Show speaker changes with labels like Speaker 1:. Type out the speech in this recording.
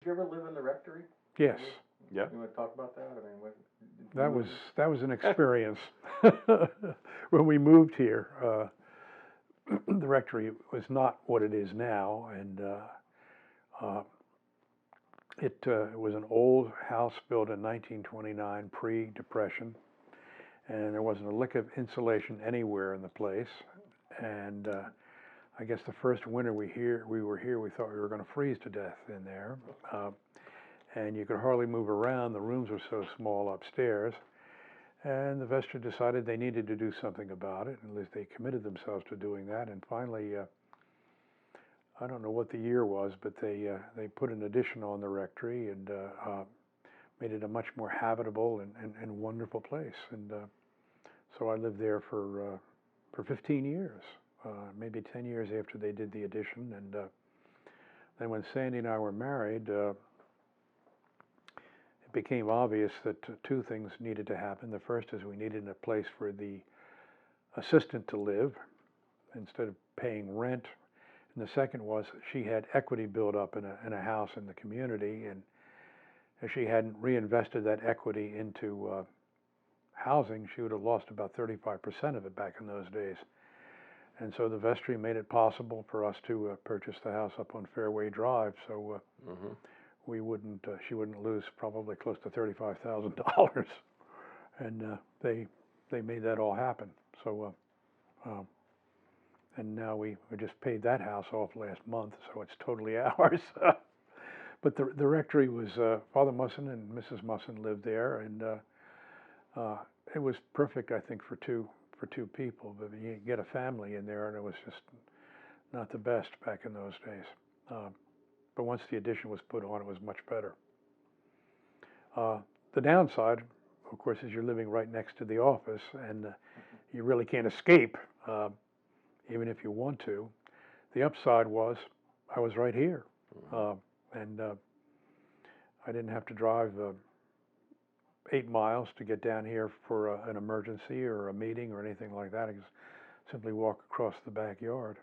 Speaker 1: you ever live in the Rectory?
Speaker 2: Yes.
Speaker 3: Yeah.
Speaker 1: You want to talk about that? I mean, what,
Speaker 2: That was an experience. When we moved here, the Rectory was not what it is now, and it was an old house built in 1929, pre-Depression, and there wasn't a lick of insulation anywhere in the place. And I guess the first winter we were here, we thought we were going to freeze to death in there. And you could hardly move around. The rooms were so small upstairs. And the vestry decided they needed to do something about it. At least they committed themselves to doing that. And finally, I don't know what the year was, but they put an addition on the Rectory and made it a much more habitable and wonderful place. And so I lived there for 15 years, maybe 10 years after they did the addition. And then when Sandy and I were married, it became obvious that two things needed to happen. The first is we needed a place for the assistant to live instead of paying rent. And the second was she had equity built up in a house in the community, and if she hadn't reinvested that equity into housing, she would have lost about 35% of it back in those days. And so the vestry made it possible for us to purchase the house up on Fairway Drive, so we wouldn't, she wouldn't lose probably close to $35,000. And they made that all happen. So, and now we just paid that house off last month, so it's totally ours. But the Rectory was, Father Musson and Mrs. Musson lived there, and it was perfect, I think, for two people. But you get a family in there, and it was just not the best back in those days. But once the addition was put on, it was much better. The downside, of course, is you're living right next to the office, and you really can't escape, even if you want to. The upside was I was right here, and I didn't have to drive 8 miles to get down here for an emergency or a meeting or anything like that. I could simply walk across the backyard.